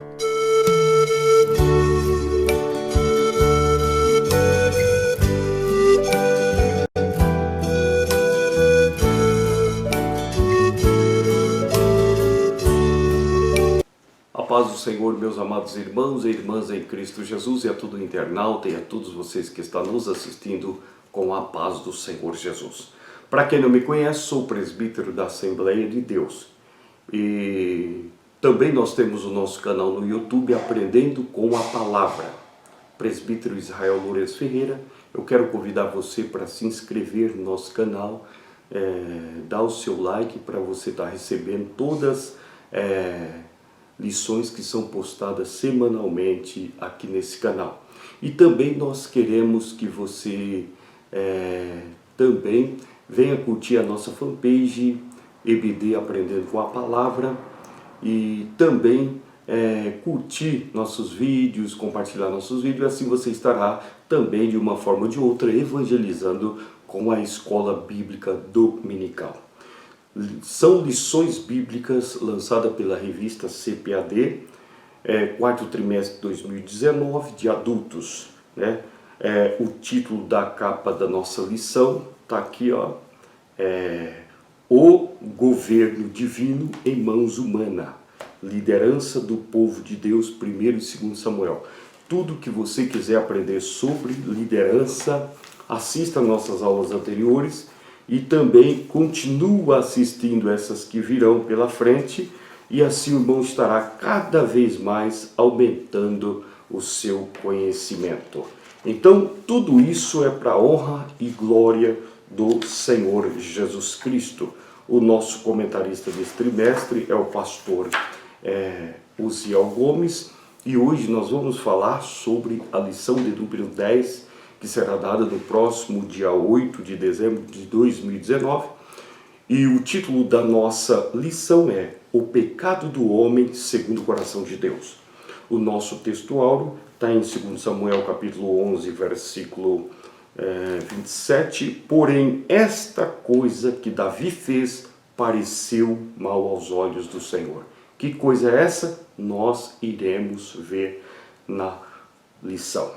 A paz do Senhor, meus amados irmãos e irmãs em Cristo Jesus, e a todo internauta e a todos vocês que estão nos assistindo com a paz do Senhor Jesus. Para quem não me conhece, sou presbítero da Assembleia de Deus. E também nós temos o nosso canal no YouTube, Aprendendo com a Palavra. Presbítero Israel Lourenço Ferreira, eu quero convidar você para se inscrever no nosso canal, dar o seu like para você estar recebendo todas lições que são postadas semanalmente aqui nesse canal. E também nós queremos que você também venha curtir a nossa fanpage EBD Aprendendo com a Palavra e também curtir nossos vídeos, compartilhar nossos vídeos, assim você estará também de uma forma ou de outra evangelizando com a Escola Bíblica Dominical. São lições bíblicas lançadas pela revista CPAD, quarto trimestre de 2019, de adultos, né? O título da capa da nossa lição está aqui, ó, O Governo Divino em Mãos Humanas, liderança do povo de Deus, 1º e 2º Samuel. Tudo que você quiser aprender sobre liderança, assista nossas aulas anteriores, e também continua assistindo essas que virão pela frente, e assim o irmão estará cada vez mais aumentando o seu conhecimento. Então, tudo isso é para a honra e glória do Senhor Jesus Cristo. O nosso comentarista desse trimestre é o pastor Uziel Gomes, e hoje nós vamos falar sobre a lição de número 10, que será dada no próximo dia 8 de dezembro de 2019. E o título da nossa lição é O Pecado do Homem Segundo o Coração de Deus. O nosso texto áureo está em 2 Samuel capítulo 11, versículo 27. Porém, esta coisa que Davi fez pareceu mal aos olhos do Senhor. Que coisa é essa? Nós iremos ver na lição.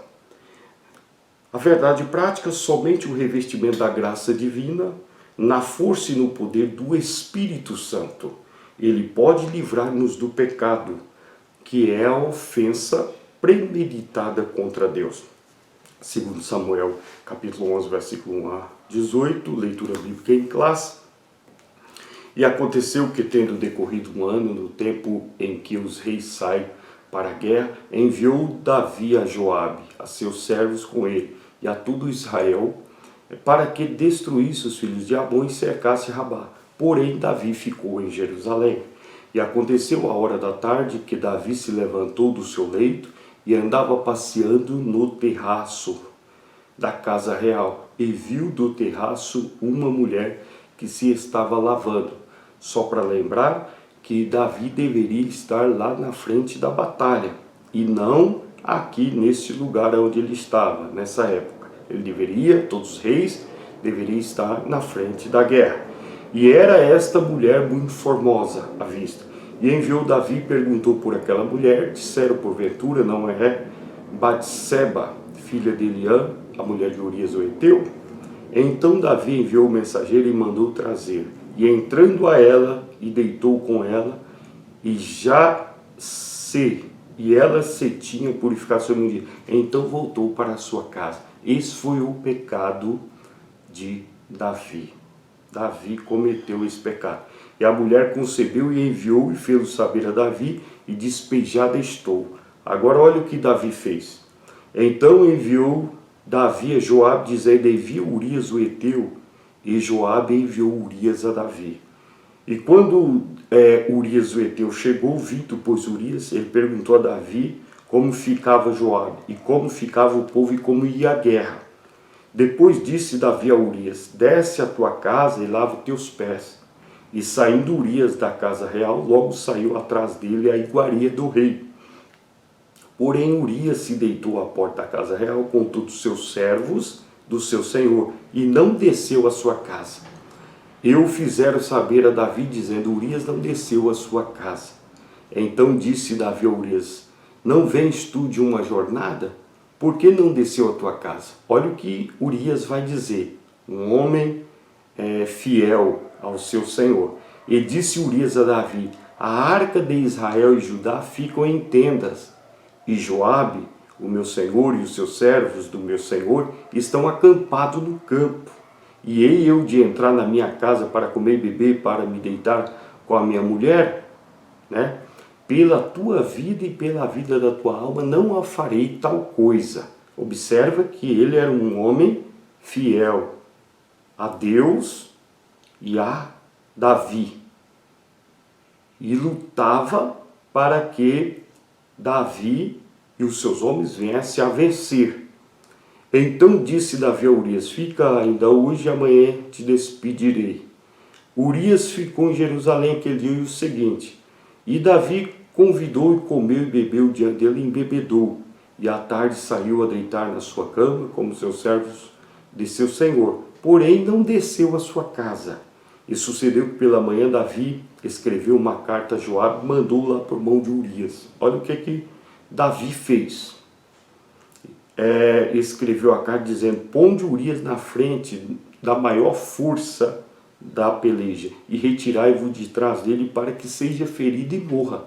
A verdade prática, somente o revestimento da graça divina, na força e no poder do Espírito Santo. Ele pode livrar-nos do pecado, que é a ofensa premeditada contra Deus. 2 Samuel, capítulo 11, versículo 1 a 18, leitura bíblica em classe. E aconteceu que, tendo decorrido um ano, no tempo em que os reis saem para a guerra, enviou Davi a Joabe, a seus servos com ele, e a todo Israel, para que destruísse os filhos de Amon e cercasse Rabá. Porém, Davi ficou em Jerusalém. E aconteceu a hora da tarde que Davi se levantou do seu leito e andava passeando no terraço da casa real, e viu do terraço uma mulher que se estava lavando. Só para lembrar que Davi deveria estar lá na frente da batalha, e não aqui nesse lugar onde ele estava, nessa época. Ele deveria, todos os reis, deveriam estar na frente da guerra. E era esta mulher muito formosa à vista. E enviou Davi e perguntou por aquela mulher, disseram porventura, não é Batseba, filha de Eliã, a mulher de Urias o Heteu? Então Davi enviou o mensageiro e mandou trazer. E entrando a ela, e deitou com ela, e ela se tinha purificado sobre um dia. Então voltou para a sua casa. Esse foi o pecado de Davi. Davi cometeu esse pecado. E a mulher concebeu e enviou e fez-o saber a Davi, e despejada estou. Agora olha o que Davi fez. Então enviou Davi a Joabe, dizendo, envia Urias o Heteu. E Joabe enviou Urias a Davi. E quando Urias o Heteu chegou, vindo, pois Urias, ele perguntou a Davi como ficava Joabe, e como ficava o povo, e como ia a guerra. Depois disse Davi a Urias, desce à tua casa e lava os teus pés. E saindo Urias da casa real, logo saiu atrás dele a iguaria do rei. Porém Urias se deitou à porta da casa real com todos os seus servos do seu senhor, e não desceu à sua casa. E o fizeram saber a Davi, dizendo, Urias não desceu à sua casa. Então disse Davi a Urias: não vens tu de uma jornada? Por que não desceu à tua casa? Olha o que Urias vai dizer, um homem fiel ao seu Senhor. E disse Urias a Davi: a arca de Israel e Judá ficam em tendas, e Joabe, o meu senhor, e os seus servos do meu senhor estão acampados no campo. E hei eu de entrar na minha casa para comer e beber, para me deitar com a minha mulher? Né? Pela tua vida e pela vida da tua alma não a farei tal coisa. Observa que ele era um homem fiel a Deus e a Davi. E lutava para que Davi e os seus homens viessem a vencer. Então disse Davi a Urias: fica ainda hoje e amanhã te despedirei. Urias ficou em Jerusalém aquele dia e o seguinte. E Davi convidou e comeu e bebeu diante dele e embebedou. E à tarde saiu a deitar na sua cama, como seus servos de seu senhor. Porém não desceu à sua casa. E sucedeu que pela manhã Davi escreveu uma carta a Joabe e mandou-la por mão de Urias. Olha o que Davi fez. Escreveu a carta dizendo: ponde Urias na frente da maior força da peleja e retirai-vos de trás dele para que seja ferido e morra.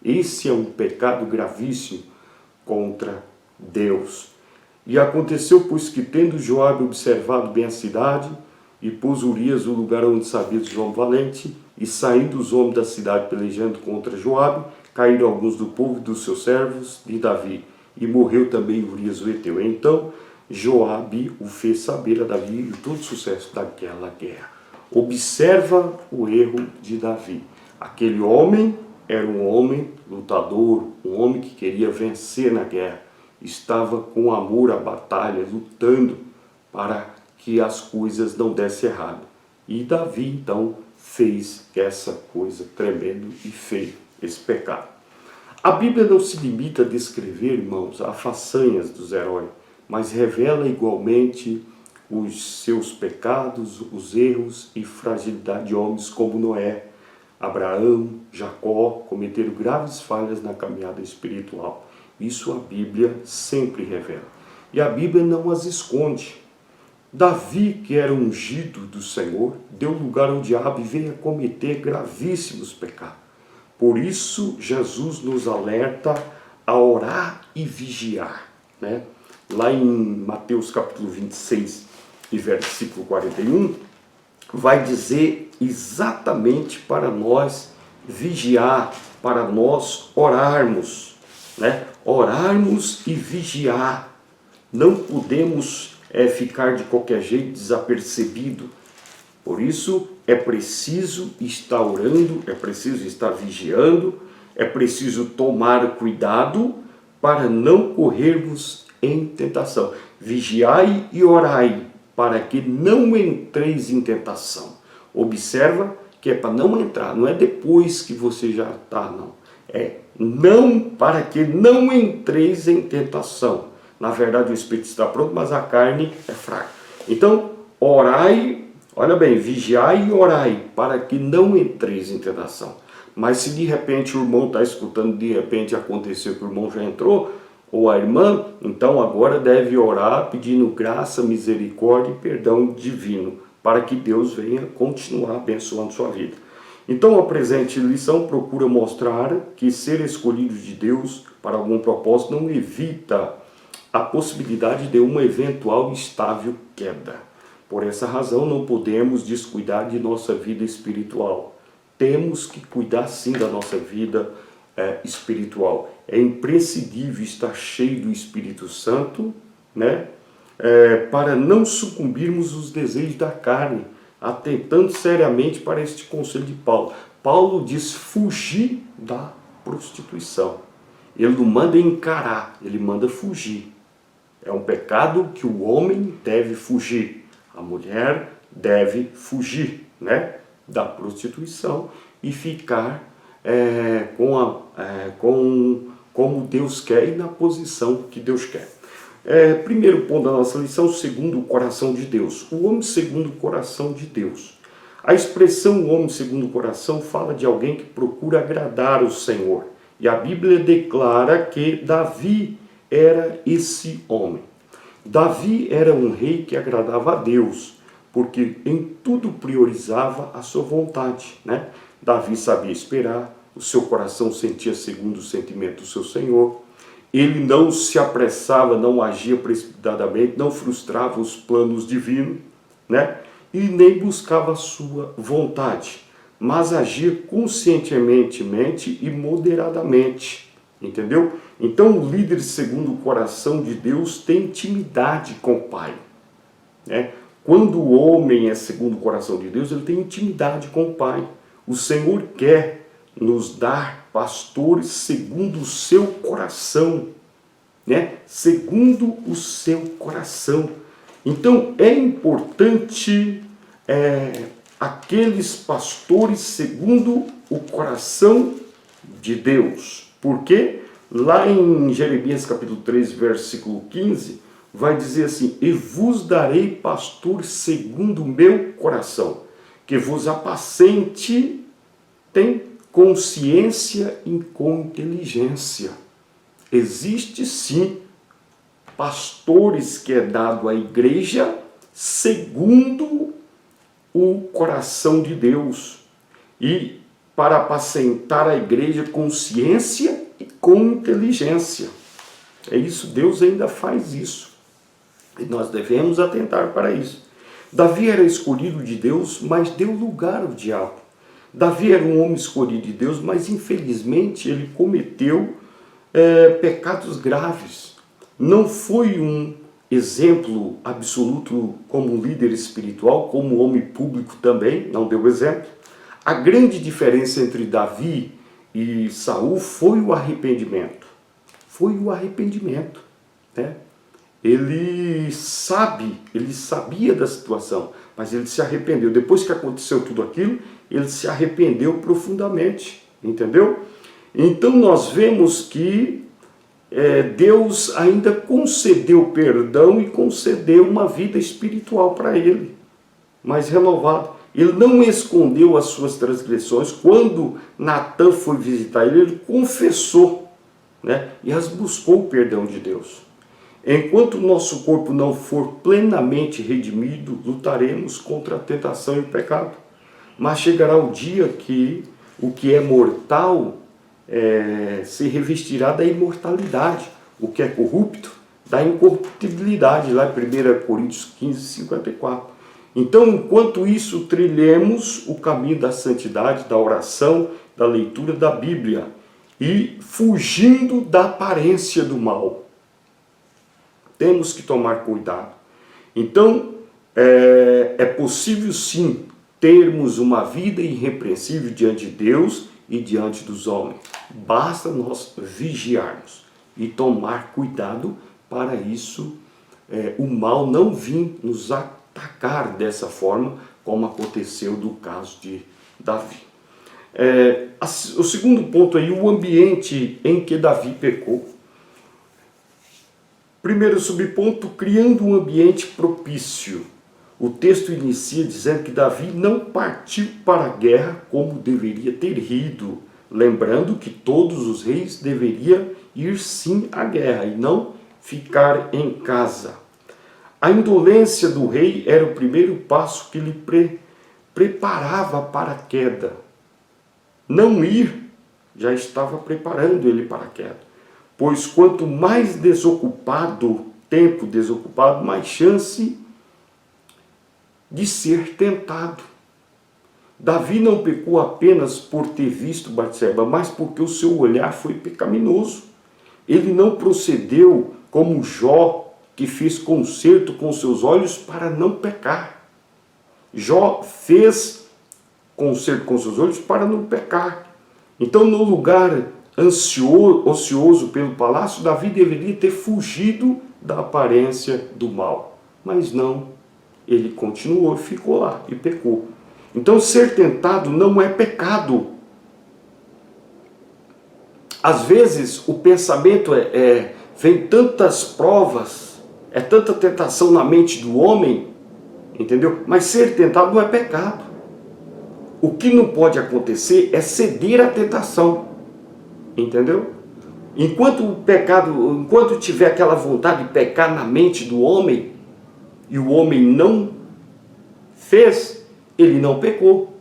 Esse é um pecado gravíssimo contra Deus. E aconteceu, pois, que tendo Joabe observado bem a cidade, e pôs Urias no lugar onde sabia de João valente, e saindo os homens da cidade pelejando contra Joabe, caíram alguns do povo e dos seus servos de Davi, e morreu também Urias o heteu. Então Joabe o fez saber a Davi e todo o sucesso daquela guerra. Observa o erro de Davi. Aquele homem era um homem lutador, um homem que queria vencer na guerra. Estava com amor à batalha, lutando para que as coisas não dessem errado. E Davi, então, fez essa coisa tremenda e feia, esse pecado. A Bíblia não se limita a descrever, irmãos, as façanhas dos heróis, mas revela igualmente os seus pecados, os erros e fragilidade de homens como Noé, Abraão, Jacó, cometeram graves falhas na caminhada espiritual. Isso a Bíblia sempre revela. E a Bíblia não as esconde. Davi, que era ungido do Senhor, deu lugar ao diabo e veio a cometer gravíssimos pecados. Por isso, Jesus nos alerta a orar e vigiar. Né? Lá em Mateus capítulo 26 e versículo 41, vai dizer exatamente para nós vigiar, para nós orarmos. Né? Orarmos e vigiar. Não podemos ficar de qualquer jeito desapercebido. Por isso é preciso estar orando, é preciso estar vigiando, é preciso tomar cuidado para não corrermos em tentação. Vigiai e orai para que não entreis em tentação. Observa que é para não entrar, não é depois que você já está, não. É não, para que não entreis em tentação. Na verdade o espírito está pronto, mas a carne é fraca. Então, orai, olha bem, vigiai e orai, para que não entreis em tentação. Mas se de repente o irmão está escutando, de repente aconteceu que o irmão já entrou, ou a irmã, então agora deve orar pedindo graça, misericórdia e perdão divino, para que Deus venha continuar abençoando sua vida. Então a presente lição procura mostrar que ser escolhido de Deus para algum propósito não evita a possibilidade de uma eventual e estável queda. Por essa razão não podemos descuidar de nossa vida espiritual. Temos que cuidar sim da nossa vida espiritual. É imprescindível estar cheio do Espírito Santo, né? Para não sucumbirmos aos desejos da carne, atentando seriamente para este conselho de Paulo. Paulo diz fugir da prostituição. Ele não manda encarar, ele manda fugir. É um pecado que o homem deve fugir. A mulher deve fugir, né, da prostituição e ficar como Deus quer e na posição que Deus quer. Primeiro ponto da nossa lição, segundo o coração de Deus. O homem segundo o coração de Deus. A expressão homem segundo o coração fala de alguém que procura agradar o Senhor. E a Bíblia declara que Davi era esse homem. Davi era um rei que agradava a Deus, porque em tudo priorizava a sua vontade, né? Davi sabia esperar, o seu coração sentia segundo o sentimento do seu Senhor. Ele não se apressava, não agia precipitadamente, não frustrava os planos divinos, né? E nem buscava a sua vontade, mas agia conscientemente e moderadamente, entendeu? Então o líder segundo o coração de Deus tem intimidade com o Pai, né? Quando o homem é segundo o coração de Deus, ele tem intimidade com o Pai. O Senhor quer nos dar pastores segundo o seu coração, né? Segundo o seu coração. Então é importante aqueles pastores segundo o coração de Deus. Porque lá em Jeremias capítulo 3, versículo 15, vai dizer assim: e vos darei pastor segundo o meu coração, que vos apacente, tem consciência e com inteligência. Existe sim pastores que é dado à igreja segundo o coração de Deus, e para apacentar a igreja com ciência e com inteligência. É isso, Deus ainda faz isso. E nós devemos atentar para isso. Davi era escolhido de Deus, mas deu lugar ao diabo. Davi era um homem escolhido de Deus, mas infelizmente ele cometeu pecados graves. Não foi um exemplo absoluto como líder espiritual, como homem público também, não deu exemplo. A grande diferença entre Davi e Saul foi o arrependimento. Foi o arrependimento, né? Ele sabia da situação, mas ele se arrependeu. Depois que aconteceu tudo aquilo, ele se arrependeu profundamente, entendeu? Então nós vemos que Deus ainda concedeu perdão e concedeu uma vida espiritual para ele, mais renovada. Ele não escondeu as suas transgressões. Quando Natã foi visitar ele, ele confessou, né? E as buscou o perdão de Deus. Enquanto o nosso corpo não for plenamente redimido, lutaremos contra a tentação e o pecado. Mas chegará o dia que o que é mortal se revestirá da imortalidade. O que é corrupto, da incorruptibilidade, lá em 1 Coríntios 15, 54. Então, enquanto isso, trilhemos o caminho da santidade, da oração, da leitura da Bíblia, e fugindo da aparência do mal. Temos que tomar cuidado. Então, é possível sim termos uma vida irrepreensível diante de Deus e diante dos homens. Basta nós vigiarmos e tomar cuidado para isso, o mal não vir nos atacar dessa forma, como aconteceu no caso de Davi. O segundo ponto aí, o ambiente em que Davi pecou. Primeiro subponto, criando um ambiente propício. O texto inicia dizendo que Davi não partiu para a guerra como deveria ter ido, lembrando que todos os reis deveriam ir sim à guerra e não ficar em casa. A indolência do rei era o primeiro passo que lhe preparava para a queda. Não ir já estava preparando ele para a queda. Pois quanto mais tempo desocupado, mais chance de ser tentado. Davi não pecou apenas por ter visto Batseba, mas porque o seu olhar foi pecaminoso. Ele não procedeu como Jó, que fez concerto com seus olhos para não pecar. Jó fez concerto com seus olhos para não pecar. Então, no lugar ocioso pelo palácio, Davi deveria ter fugido da aparência do mal. Mas não, ele continuou, ficou lá e pecou. Então ser tentado não é pecado. Às vezes o pensamento vem tantas provas, tanta tentação na mente do homem, entendeu? Mas ser tentado não é pecado. O que não pode acontecer é ceder à tentação, entendeu? Enquanto o pecado, enquanto tiver aquela vontade de pecar na mente do homem, e o homem não fez, ele não pecou.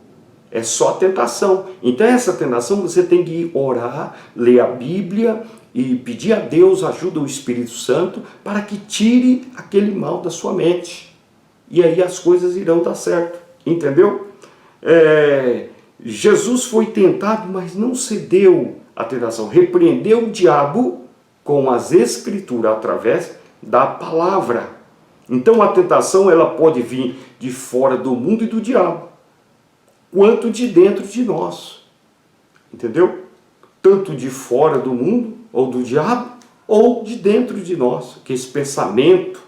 É só tentação. Então essa tentação você tem que orar, ler a Bíblia e pedir a Deus ajuda o Espírito Santo para que tire aquele mal da sua mente. E aí as coisas irão dar certo. Entendeu? Jesus foi tentado, mas não cedeu à tentação. Repreendeu o diabo com as Escrituras através da palavra. Então a tentação ela pode vir de fora do mundo e do diabo, quanto de dentro de nós. Entendeu? Tanto de fora do mundo ou do diabo, ou de dentro de nós. Que esse pensamento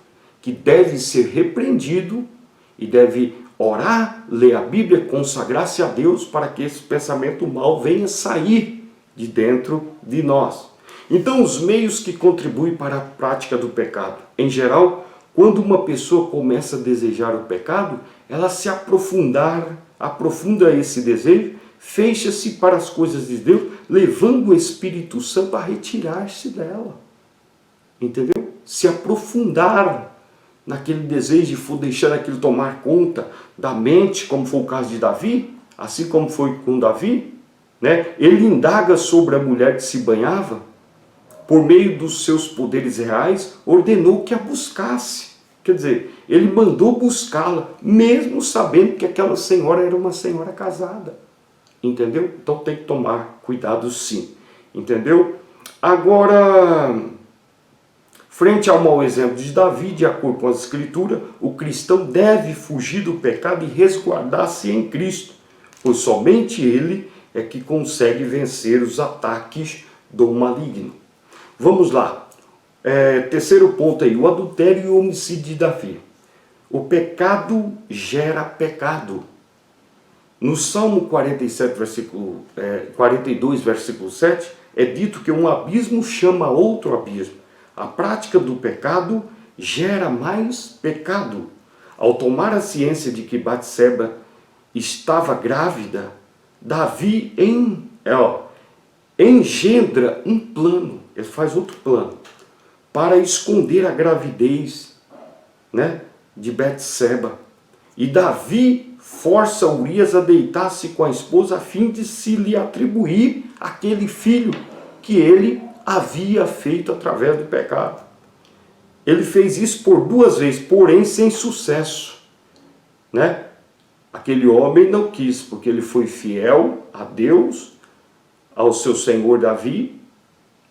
que deve ser repreendido e deve orar, ler a Bíblia, consagrar-se a Deus para que esse pensamento mal venha sair de dentro de nós. Então os meios que contribuem para a prática do pecado. Em geral, quando uma pessoa começa a desejar o pecado, ela se aprofunda esse desejo, fecha-se para as coisas de Deus, levando o Espírito Santo a retirar-se dela. Entendeu? Se aprofundar naquele desejo e for deixando aquilo tomar conta da mente, como foi o caso de Davi, assim como foi com Davi, né? Ele indaga sobre a mulher que se banhava, por meio dos seus poderes reais, ordenou que a buscasse. Quer dizer, ele mandou buscá-la, mesmo sabendo que aquela senhora era uma senhora casada. Entendeu? Então tem que tomar cuidado sim. Entendeu? Agora, frente ao mau exemplo de Davi, de acordo com as Escrituras, o cristão deve fugir do pecado e resguardar-se em Cristo, pois somente Ele é que consegue vencer os ataques do maligno. Vamos lá. Terceiro ponto aí, o adultério e o homicídio de Davi. O pecado gera pecado. No Salmo 42, versículo 7, é dito que um abismo chama outro abismo. A prática do pecado gera mais pecado. Ao tomar a ciência de que Batseba estava grávida, Davi engendra um plano, ele faz outro plano, para esconder a gravidez, né, de Batseba. E Davi força Urias a deitar-se com a esposa a fim de se lhe atribuir aquele filho que ele havia feito através do pecado. Ele fez isso por 2 vezes, porém sem sucesso, né? Aquele homem não quis, porque ele foi fiel a Deus, ao seu senhor Davi.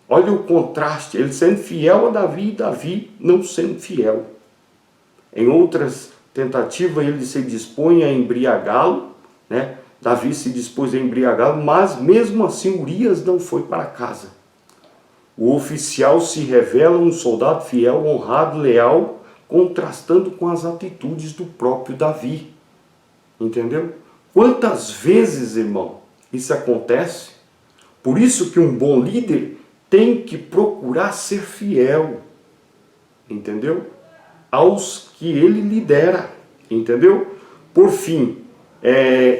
Olha o contraste, ele sendo fiel a Davi e Davi não sendo fiel. Em outras tentativas ele se dispõe a embriagá-lo, né? Davi se dispôs a embriagá-lo, mas mesmo assim Urias não foi para casa. O oficial se revela um soldado fiel, honrado, leal, contrastando com as atitudes do próprio Davi. Entendeu? Quantas vezes, irmão, isso acontece? Por isso que um bom líder tem que procurar ser fiel, entendeu? Aos que ele lidera, entendeu? Por fim,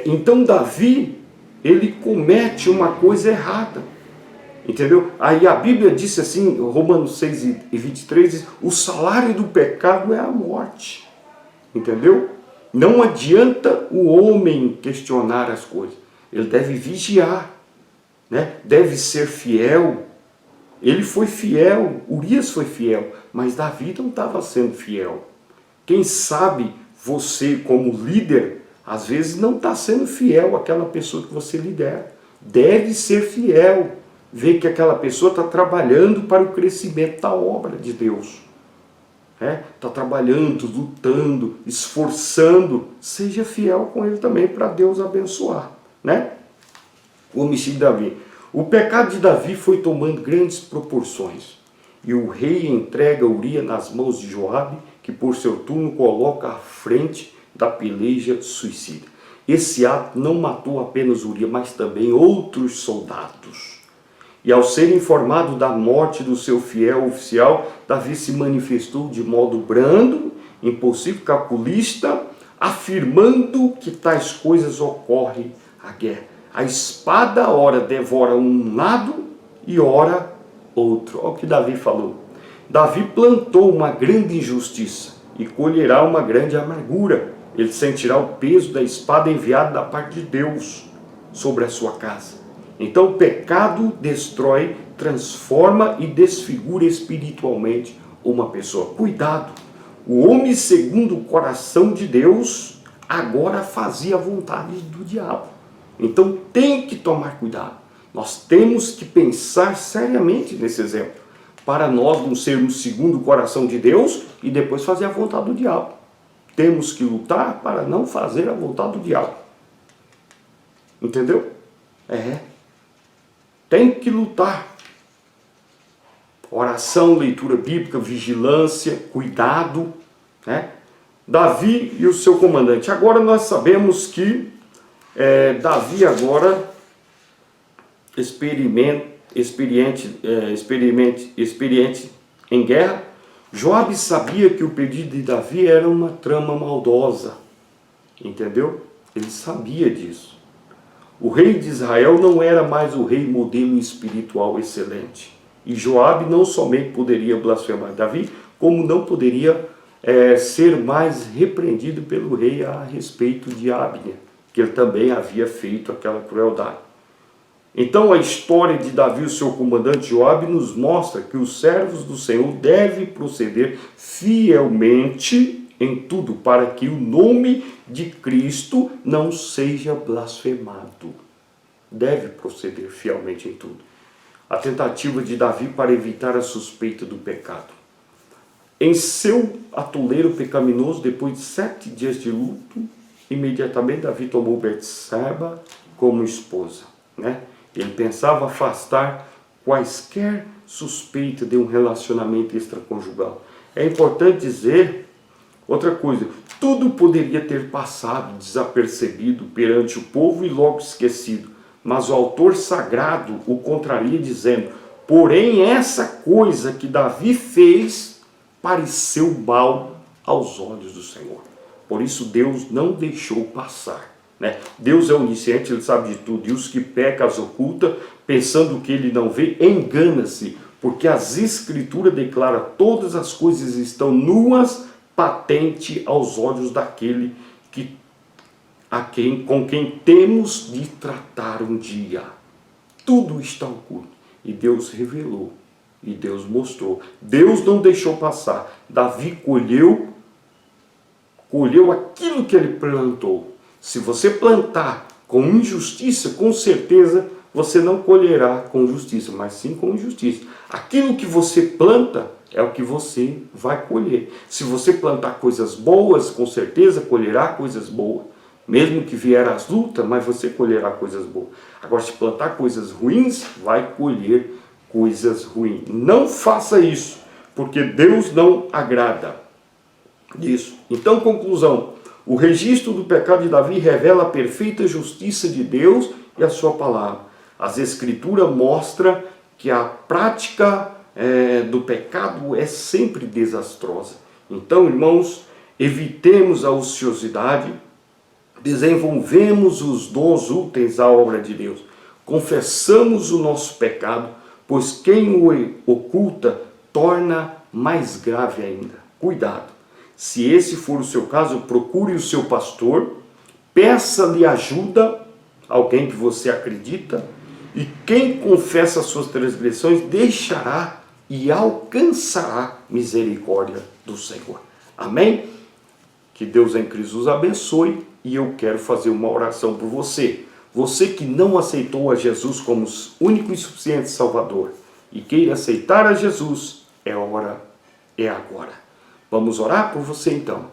então Davi, ele comete uma coisa errada, entendeu? Aí a Bíblia disse assim, Romanos 6:23, diz, o salário do pecado é a morte, entendeu? Não adianta o homem questionar as coisas, ele deve vigiar, né? Deve ser fiel. Ele foi fiel, Urias foi fiel, mas Davi não estava sendo fiel. Quem sabe você, como líder, às vezes não está sendo fiel àquela pessoa que você lidera. Deve ser fiel, ver que aquela pessoa está trabalhando para o crescimento da obra de Deus. Está trabalhando, lutando, esforçando. Seja fiel com ele também para Deus abençoar, né? O homicídio de Davi. O pecado de Davi foi tomando grandes proporções. E o rei entrega Urias nas mãos de Joabe, que por seu turno coloca à frente da peleja suicida. Esse ato não matou apenas Urias, mas também outros soldados. E ao ser informado da morte do seu fiel oficial, Davi se manifestou de modo brando, impulsivo, calculista, afirmando que tais coisas ocorrem a guerra. A espada, ora devora um lado e ora outro. Olha o que Davi falou. Davi plantou uma grande injustiça e colherá uma grande amargura. Ele sentirá o peso da espada enviada da parte de Deus sobre a sua casa. Então o pecado destrói, transforma e desfigura espiritualmente uma pessoa. Cuidado! O homem segundo o coração de Deus agora fazia a vontade do diabo. Então tem que tomar cuidado. Nós temos que pensar seriamente nesse exemplo, para nós não sermos segundo o coração de Deus e depois fazer a vontade do diabo. Temos que lutar para não fazer a vontade do diabo. Entendeu? Tem que lutar. Oração, leitura bíblica, vigilância, cuidado, né? Davi e o seu comandante. Agora nós sabemos que Davi agora experiente em guerra. Joabe sabia que o pedido de Davi era uma trama maldosa, entendeu? Ele sabia disso. O rei de Israel não era mais o rei modelo espiritual excelente. E Joabe não somente poderia blasfemar Davi, como não poderia ser mais repreendido pelo rei a respeito de Abner, que ele também havia feito aquela crueldade. Então a história de Davi e o seu comandante Joabe nos mostra que os servos do Senhor devem proceder fielmente em tudo, para que o nome de Cristo não seja blasfemado. Deve proceder fielmente em tudo. A tentativa de Davi para evitar a suspeita do pecado. Em seu atoleiro pecaminoso, depois de 7 dias de luto, imediatamente Davi tomou Betseba como esposa, né? Ele pensava afastar quaisquer suspeita de um relacionamento extraconjugal. É importante dizer outra coisa: tudo poderia ter passado desapercebido perante o povo e logo esquecido, mas o autor sagrado o contraria dizendo: porém essa coisa que Davi fez pareceu mal aos olhos do Senhor. Por isso Deus não deixou passar, né? Deus é onisciente, Ele sabe de tudo, e os que pecam as oculta, pensando que Ele não vê, engana-se, porque as Escrituras declaram: todas as coisas estão nuas, patente aos olhos daquele com quem temos de tratar um dia. Tudo está oculto, e Deus revelou, e Deus mostrou. Deus não deixou passar. Davi colheu aquilo que ele plantou. Se você plantar com injustiça, com certeza você não colherá com justiça, mas sim com injustiça. Aquilo que você planta é o que você vai colher. Se você plantar coisas boas, com certeza colherá coisas boas. Mesmo que vier as lutas, mas você colherá coisas boas. Agora, se plantar coisas ruins, vai colher coisas ruins. Não faça isso, porque Deus não agrada disso. Então, conclusão: o registro do pecado de Davi revela a perfeita justiça de Deus e a sua palavra. As Escrituras mostram que a prática do pecado é sempre desastrosa. Então, irmãos, evitemos a ociosidade, desenvolvemos os dons úteis à obra de Deus, confessamos o nosso pecado, pois quem o oculta torna mais grave ainda. Cuidado! Se esse for o seu caso, procure o seu pastor, peça-lhe ajuda, alguém que você acredita, e quem confessa as suas transgressões deixará e alcançará misericórdia do Senhor. Amém? Que Deus em Cristo os abençoe, e eu quero fazer uma oração por você. Você que não aceitou a Jesus como único e suficiente Salvador e queira aceitar a Jesus, é hora, é agora. Vamos orar por você então.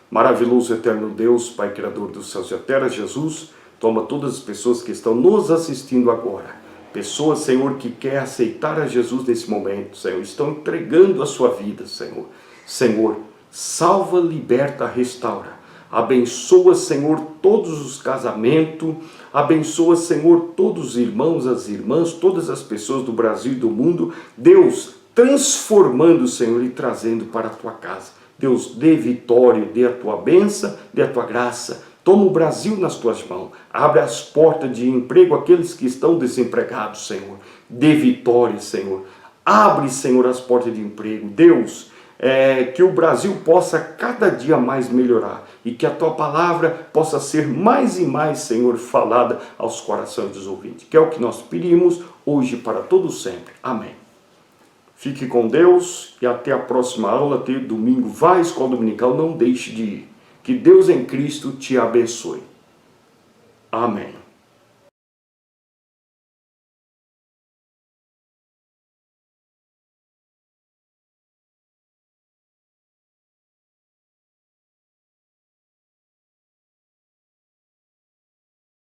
Maravilhoso eterno Deus, Pai Criador dos céus e da terra, Jesus, toma todas as pessoas que estão nos assistindo agora. Pessoas, Senhor, que querem aceitar a Jesus nesse momento, Senhor, estão entregando a sua vida, Senhor. Senhor, salva, liberta, restaura. Abençoa, Senhor, todos os casamentos. Abençoa, Senhor, todos os irmãos, as irmãs, todas as pessoas do Brasil e do mundo. Deus, transformando, Senhor, e trazendo para a tua casa. Deus, dê vitória, dê a tua bênção, dê a tua graça. Toma o Brasil nas tuas mãos. Abre as portas de emprego àqueles que estão desempregados, Senhor. Dê vitória, Senhor. Abre, Senhor, as portas de emprego. Deus, que o Brasil possa cada dia mais melhorar e que a tua palavra possa ser mais e mais, Senhor, falada aos corações dos ouvintes. Que é o que nós pedimos hoje para todos sempre. Amém. Fique com Deus e até a próxima aula. Até domingo, vai à escola dominical, não deixe de ir. Que Deus em Cristo te abençoe. Amém.